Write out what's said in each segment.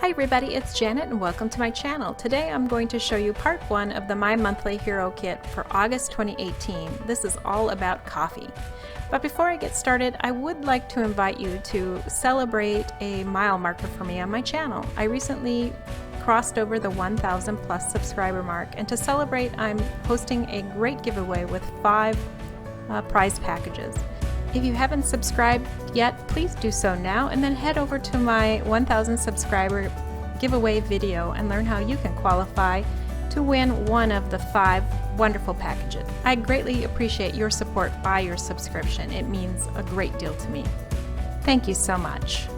Hi everybody, it's Janet and welcome to my channel. Today I'm going to show you part 1 of the My Monthly Hero Kit for August 2018. This is all about coffee. But before I get started, I would like to invite you to celebrate a mile marker for me on my channel. I recently crossed over the 1,000 plus subscriber mark, and to celebrate I'm hosting a great giveaway with 5 prize packages. If you haven't subscribed yet, please do so now and then head over to my 1,000 subscriber giveaway video and learn how you can qualify to win one of the 5 wonderful packages. I greatly appreciate your support by your subscription. It means a great deal to me. Thank you so much.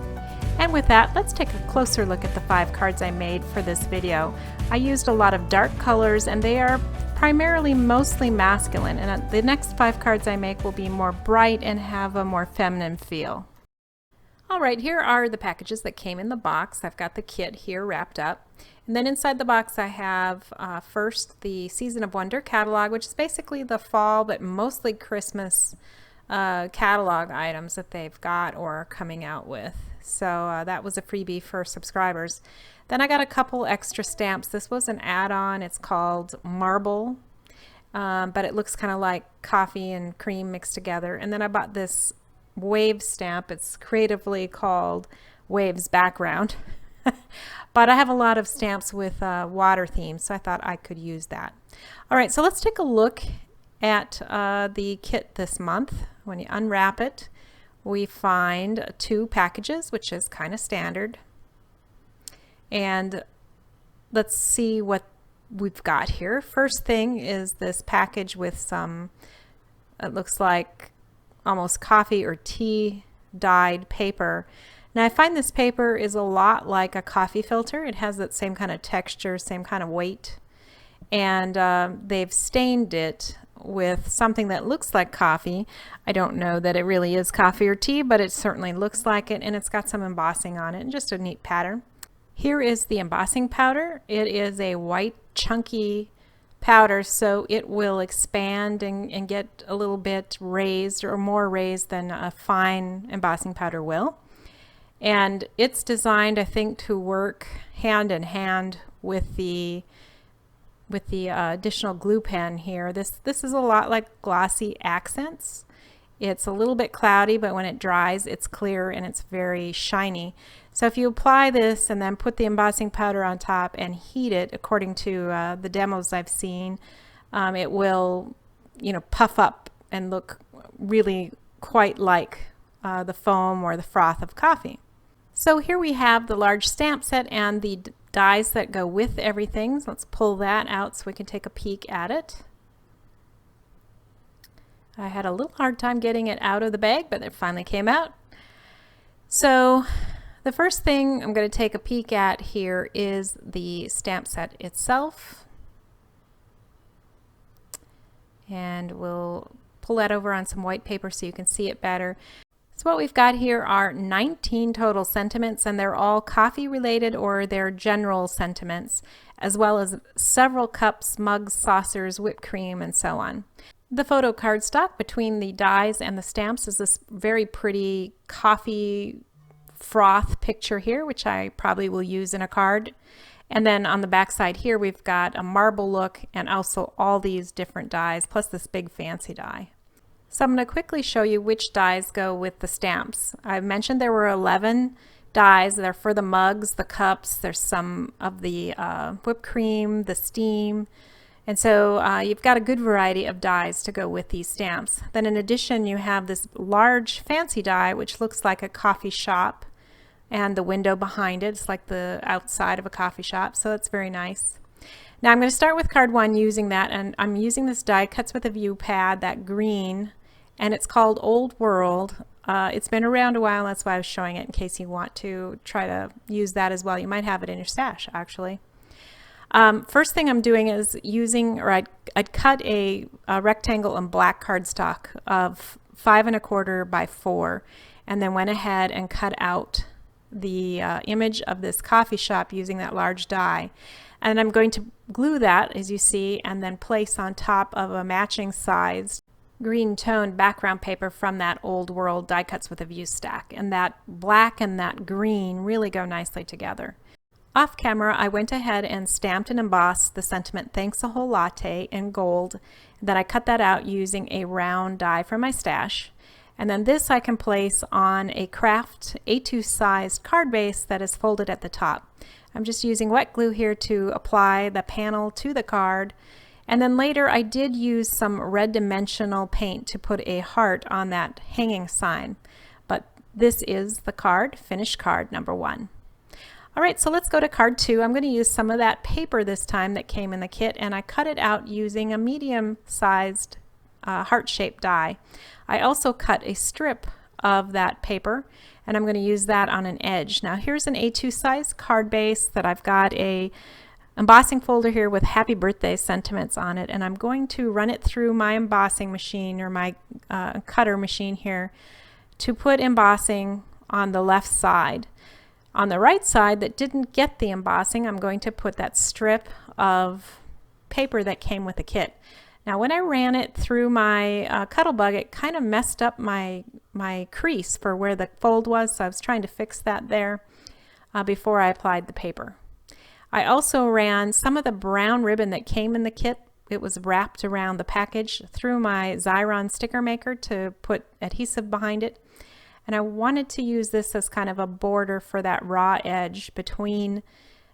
And with that, let's take a closer look at the 5 cards I made for this video. I used a lot of dark colors and they are primarily mostly masculine, and the next 5 cards I make will be more bright and have a more feminine feel. Alright, here are the packages that came in the box. I've got the kit here wrapped up. And then inside the box I have first the Season of Wonder catalog, which is basically the fall but mostly Christmas catalog items that they've got or are coming out with. So that was a freebie for subscribers. Then I got a couple extra stamps. This was an add-on. It's called Marble, but it looks kind of like coffee and cream mixed together. And then I bought this wave stamp. It's creatively called Waves Background. But I have a lot of stamps with water themes, so I thought I could use that. All right, so let's take a look at the kit this month. When you unwrap it, we find 2 packages, which is kind of standard. And let's see what we've got here. First thing is this package with some, it looks like almost coffee or tea dyed paper. Now I find this paper is a lot like a coffee filter. It has that same kind of texture, same kind of weight. And they've stained it with something that looks like coffee. I don't know that it really is coffee or tea, but it certainly looks like it, and it's got some embossing on it and just a neat pattern. Here is the embossing powder. It is a white chunky powder, so it will expand and get a little bit raised or more raised than a fine embossing powder will. And it's designed, I think, to work hand in hand with the additional glue pen here. This is a lot like glossy accents. It's a little bit cloudy, but when it dries, it's clear and it's very shiny. So if you apply this and then put the embossing powder on top and heat it, according to the demos I've seen, it will, puff up and look really quite like the foam or the froth of coffee. So here we have the large stamp set and the dies that go with everything. So let's pull that out so we can take a peek at it. I had a little hard time getting it out of the bag, but it finally came out. So the first thing I'm going to take a peek at here is the stamp set itself. And we'll pull that over on some white paper so you can see it better. So what we've got here are 19 total sentiments, and they're all coffee related or they're general sentiments, as well as several cups, mugs, saucers, whipped cream, and so on. The photo cardstock between the dies and the stamps is this very pretty coffee froth picture here, which I probably will use in a card. And then on the back side here, we've got a marble look and also all these different dies, plus this big fancy die. So I'm going to quickly show you which dies go with the stamps. I mentioned there were 11 dies. They're for the mugs, the cups, there's some of the whipped cream, the steam. And so you've got a good variety of dies to go with these stamps. Then in addition, you have this large fancy die, which looks like a coffee shop, and the window behind it. It's like the outside of a coffee shop, so that's very nice. Now I'm going to start with card 1 using that, and I'm using this die cuts with a view pad, that green, and it's called Old World. It's been around a while, that's why I was showing it in case you want to try to use that as well. You might have it in your stash, actually. First thing I'm doing is using, or I'd cut a rectangle in black cardstock of 5 1/4 by 4, and then went ahead and cut out the image of this coffee shop using that large die. And I'm going to glue that, as you see, and then place on top of a matching size green toned background paper from that Old World die cuts with a view stack. And that black and that green really go nicely together. Off camera, I went ahead and stamped and embossed the sentiment "Thanks a Whole Latte" in gold. Then I cut that out using a round die from my stash. And then this I can place on a craft A2 sized card base that is folded at the top. I'm just using wet glue here to apply the panel to the card. And then later I did use some red dimensional paint to put a heart on that hanging sign. But this is the card, finished card number 1. Alright, so let's go to card 2. I'm going to use some of that paper this time that came in the kit, and I cut it out using a medium-sized heart-shaped die. I also cut a strip of that paper, and I'm going to use that on an edge. Now here's an A2 size card base that I've got a embossing folder here with happy birthday sentiments on it, and I'm going to run it through my embossing machine, or my cutter machine here, to put embossing on the left side. On the right side that didn't get the embossing, I'm going to put that strip of paper that came with the kit. Now when I ran it through my Cuttlebug, it kind of messed up my crease for where the fold was, so I was trying to fix that there before I applied the paper. I also ran some of the brown ribbon that came in the kit. It was wrapped around the package through my Xyron sticker maker to put adhesive behind it. And I wanted to use this as kind of a border for that raw edge between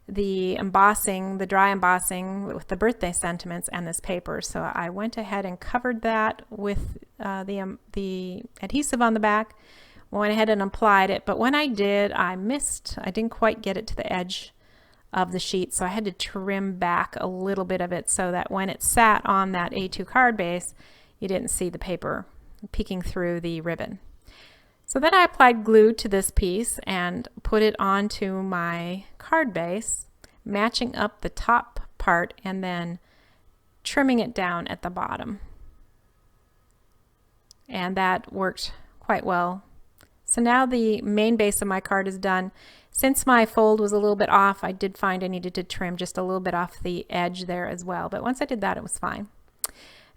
the embossing, the dry embossing with the birthday sentiments, and this paper. So I went ahead and covered that with the adhesive on the back, went ahead and applied it. But when I did, I didn't quite get it to the edge of the sheet, so I had to trim back a little bit of it so that when it sat on that A2 card base, you didn't see the paper peeking through the ribbon. So then I applied glue to this piece and put it onto my card base, matching up the top part and then trimming it down at the bottom. And that worked quite well. So now the main base of my card is done. Since my fold was a little bit off, I did find I needed to trim just a little bit off the edge there as well. But once I did that, it was fine.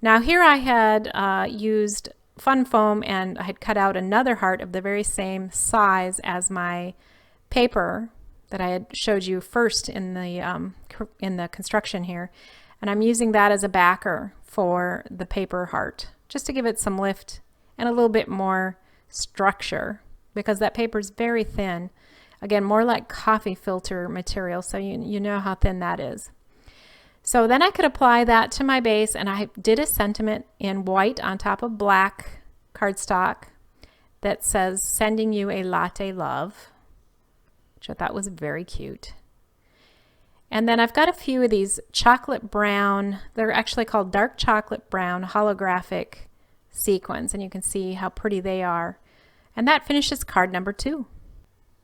Now here I had used Fun Foam, and I had cut out another heart of the very same size as my paper that I had showed you first in the construction here, and I'm using that as a backer for the paper heart, just to give it some lift and a little bit more structure, because that paper is very thin. Again, more like coffee filter material, so you know how thin that is. So then I could apply that to my base, and I did a sentiment in white on top of black cardstock that says "Sending you a latte, love," which I thought was very cute. And then I've got a few of these chocolate brown, they're actually called dark chocolate brown holographic sequins, and you can see how pretty they are. And that finishes card number 2.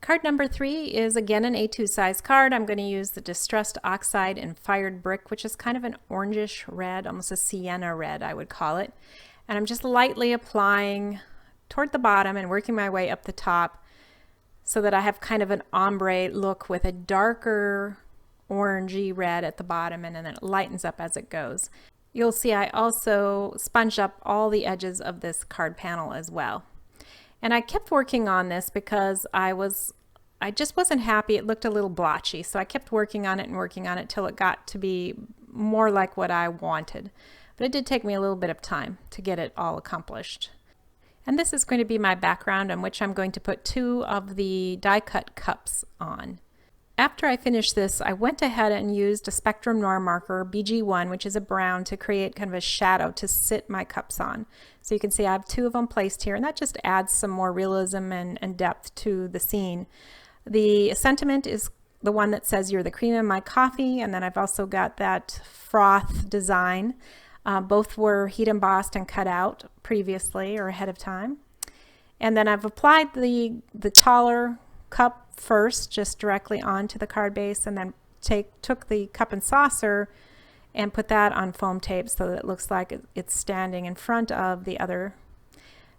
Card number 3 is again an A2 size card. I'm going to use the Distressed Oxide in Fired Brick, which is kind of an orangish red, almost a sienna red I would call it. And I'm just lightly applying toward the bottom and working my way up the top so that I have kind of an ombre look with a darker orangey red at the bottom, and then it lightens up as it goes. You'll see I also sponged up all the edges of this card panel as well. And I kept working on this because I just wasn't happy. It looked a little blotchy, so I kept working on it till it got to be more like what I wanted. But it did take me a little bit of time to get it all accomplished. And this is going to be my background on which I'm going to put 2 of the die cut cups on. After I finished this, I went ahead and used a Spectrum Noir marker, BG1, which is a brown, to create kind of a shadow to sit my cups on. So you can see I have 2 of them placed here, and that just adds some more realism and depth to the scene. The sentiment is the one that says "You're the cream in my coffee," and then I've also got that froth design. Both were heat embossed and cut out previously or ahead of time. And then I've applied the taller cup first, just directly onto the card base, and then took the cup and saucer and put that on foam tape so that it looks like it's standing in front of the other.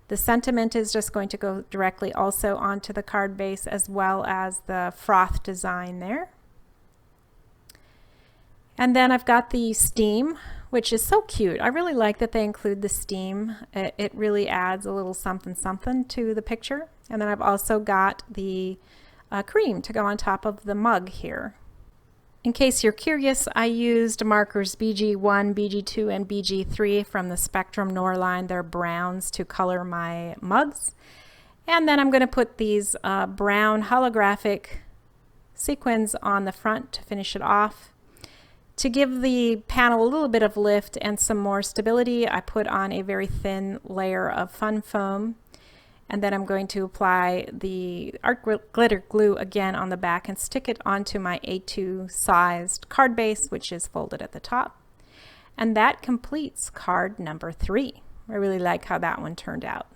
The sentiment is just going to go directly also onto the card base, as well as the froth design there. And then I've got the steam, which is so cute. I really like that they include the steam. It really adds a little something something to the picture. And then I've also got the cream to go on top of the mug here. In case you're curious, I used markers BG1, BG2, and BG3 from the Spectrum Norline. They're browns to color my mugs. And then I'm going to put these brown holographic sequins on the front to finish it off. To give the panel a little bit of lift and some more stability, I put on a very thin layer of fun foam. And then I'm going to apply the art glitter glue again on the back and stick it onto my A2 sized card base, which is folded at the top. And that completes card number 3. I really like how that one turned out.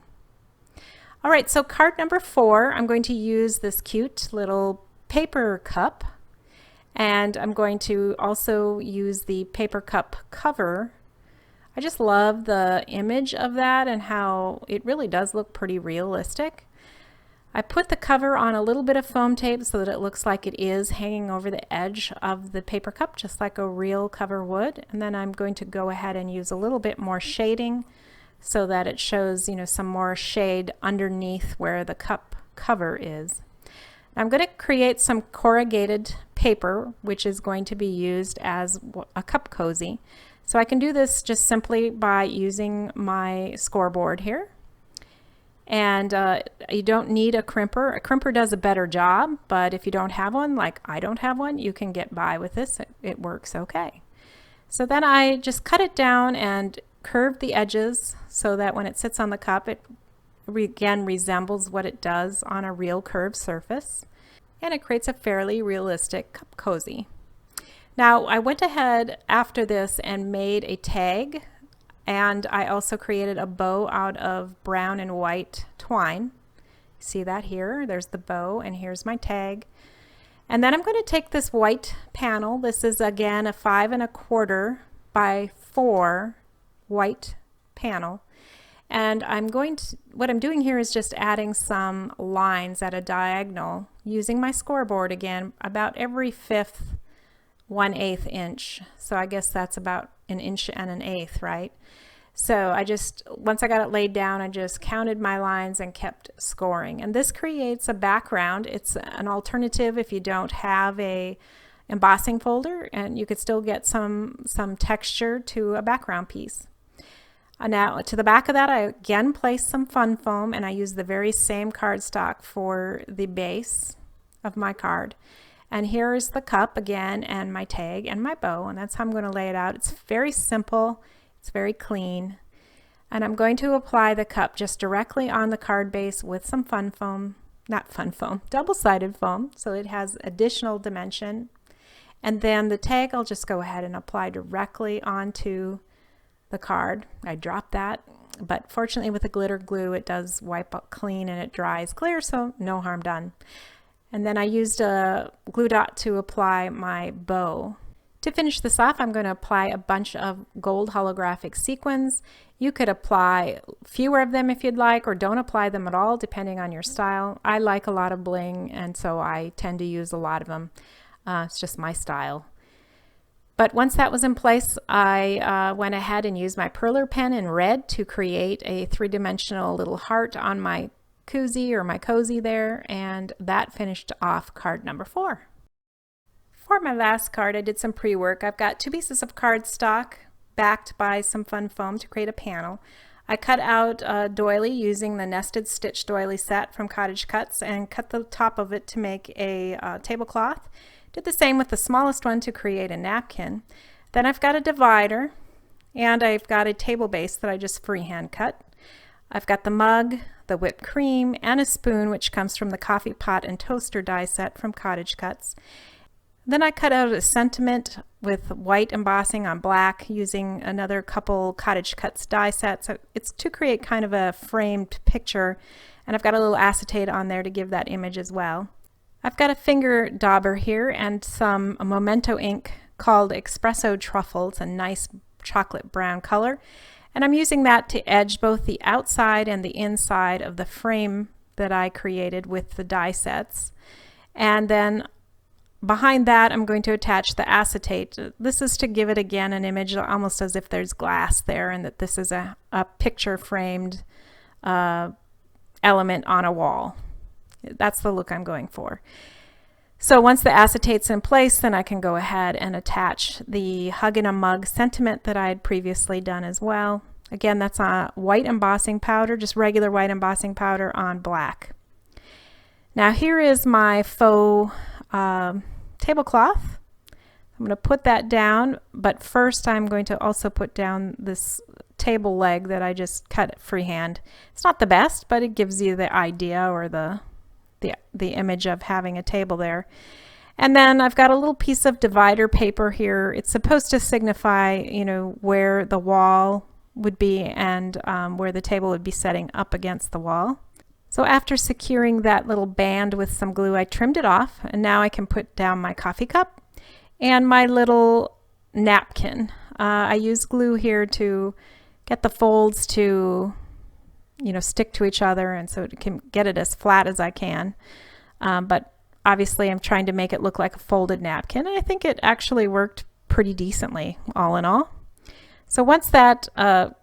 All right, so card number 4, I'm going to use this cute little paper cup. And I'm going to also use the paper cup cover. I just love the image of that and how it really does look pretty realistic. I put the cover on a little bit of foam tape so that it looks like it is hanging over the edge of the paper cup, just like a real cover would. And then I'm going to go ahead and use a little bit more shading so that it shows, some more shade underneath where the cup cover is. I'm going to create some corrugated paper, which is going to be used as a cup cozy. So I can do this just simply by using my scoreboard here. And you don't need a crimper. A crimper does a better job, but if you don't have one, like I don't have one, you can get by with this. It works okay. So then I just cut it down and curve the edges so that when it sits on the cup, it again resembles what it does on a real curved surface. And it creates a fairly realistic cup cozy. Now I went ahead after this and made a tag, and I also created a bow out of brown and white twine. See that here? There's the bow and here's my tag. And then I'm going to take this white panel. This is again a 5 1/4 by 4 white panel. And what I'm doing here is just adding some lines at a diagonal using my scoreboard again about every 5th 1/8 inch. So I guess that's about 1 1/8 inches, right? So once I got it laid down, I just counted my lines and kept scoring. And this creates a background. It's an alternative if you don't have a embossing folder, and you could still get some texture to a background piece. Now to the back of that, I again placed some fun foam, and I used the very same cardstock for the base of my card. And here is the cup again, and my tag and my bow, and that's how I'm going to lay it out. It's very simple, it's very clean. And I'm going to apply the cup just directly on the card base with some fun foam, not fun foam, double-sided foam, so it has additional dimension. And then the tag I'll just go ahead and apply directly onto the card. I dropped that, but fortunately with the glitter glue it does wipe up clean and it dries clear, so no harm done. And then I used a glue dot to apply my bow. To finish this off, I'm going to apply a bunch of gold holographic sequins. You could apply fewer of them if you'd like, or don't apply them at all depending on your style. I like a lot of bling, and so I tend to use a lot of them. It's just my style. But once that was in place, I went ahead and used my perler pen in red to create a 3-dimensional little heart on my koozie or my cozy there, and that finished off card number 4. For my last card, I did some pre-work. I've got 2 pieces of cardstock backed by some fun foam to create a panel. I cut out a doily using the nested stitch doily set from Cottage Cuts and cut the top of it to make a tablecloth. Did the same with the smallest one to create a napkin. Then I've got a divider, and I've got a table base that I just freehand cut. I've got the mug, the whipped cream, and a spoon, which comes from the coffee pot and toaster die set from Cottage Cuts. Then I cut out a sentiment with white embossing on black using another couple Cottage Cuts die sets. So it's to create kind of a framed picture, and I've got a little acetate on there to give that image as well. I've got a finger dauber here and some Memento ink called Espresso Truffle. It's a nice chocolate brown color. And I'm using that to edge both the outside and the inside of the frame that I created with the die sets. And then behind that, I'm going to attach the acetate. This is to give it again an image almost as if there's glass there and that this is a picture framed element on a wall. That's the look I'm going for. So once the acetate's in place, then I can go ahead and attach the Hug in a Mug sentiment that I had previously done as well. Again, that's a white embossing powder, just regular white embossing powder on black. Now here is my faux tablecloth. I'm going to put that down, but first I'm going to also put down this table leg that I just cut freehand. It's not the best, but it gives you the idea or the image of having a table there. And then I've got a little piece of divider paper here. It's supposed to signify, you know, where the wall would be and where the table would be setting up against the wall. So after securing that little band with some glue, I trimmed it off, and now I can put down my coffee cup and my little napkin. I use glue here to get the folds to, you know, stick to each other, and so it can get it as flat as I can. But obviously I'm trying to make it look like a folded napkin, and I think it actually worked pretty decently all in all. So once that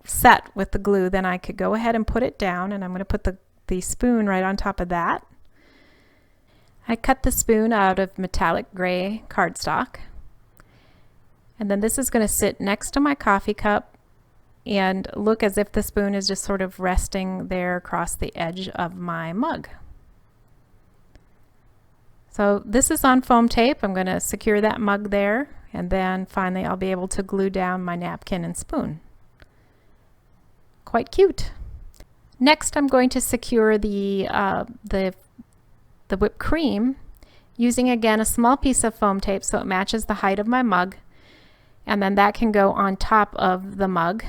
set with the glue, then I could go ahead and put it down, and I'm going to put the spoon right on top of that. I cut the spoon out of metallic gray cardstock, and then this is going to sit next to my coffee cup and look as if the spoon is just sort of resting there across the edge of my mug. So this is on foam tape. I'm going to secure that mug there, and then finally I'll be able to glue down my napkin and spoon. Quite cute. Next I'm going to secure the whipped cream using again a small piece of foam tape so it matches the height of my mug, and then that can go on top of the mug.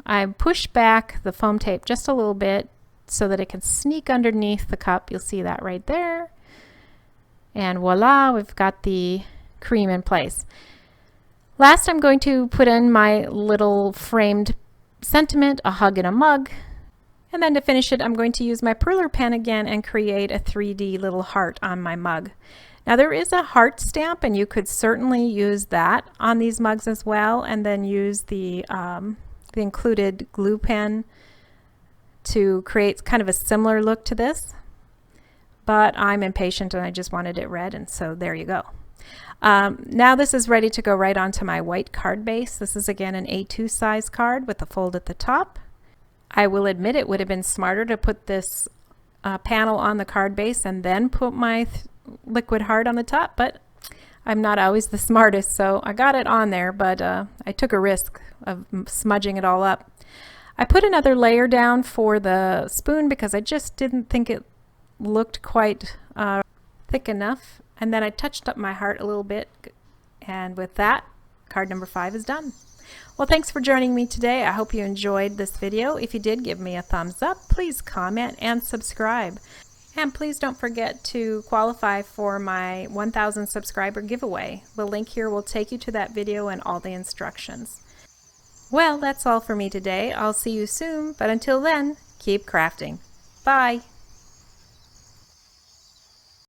I push back the foam tape just a little bit so that it can sneak underneath the cup. You'll see that right there. And voila, we've got the cream in place. Last, I'm going to put in my little framed sentiment, a hug in a mug. And then to finish it, I'm going to use my perler pen again and create a 3D little heart on my mug. Now there is a heart stamp, and you could certainly use that on these mugs as well, and then use the included glue pen to create kind of a similar look to this. But I'm impatient and I just wanted it red, and so there you go. Now this is ready to go right onto my white card base. This is again an A2 size card with a fold at the top. I will admit it would have been smarter to put this panel on the card base and then put my liquid heart on the top, but I'm not always the smartest, so I got it on there, but I took a risk of smudging it all up. I put another layer down for the spoon because I just didn't think it looked quite thick enough, and then I touched up my heart a little bit, and with that, card number 5 is done. Well, thanks for joining me today. I hope you enjoyed this video. If you did, give me a thumbs up. Please comment and subscribe. And please don't forget to qualify for my 1,000 subscriber giveaway. The link here will take you to that video and all the instructions. Well, that's all for me today. I'll see you soon, but until then, keep crafting. Bye!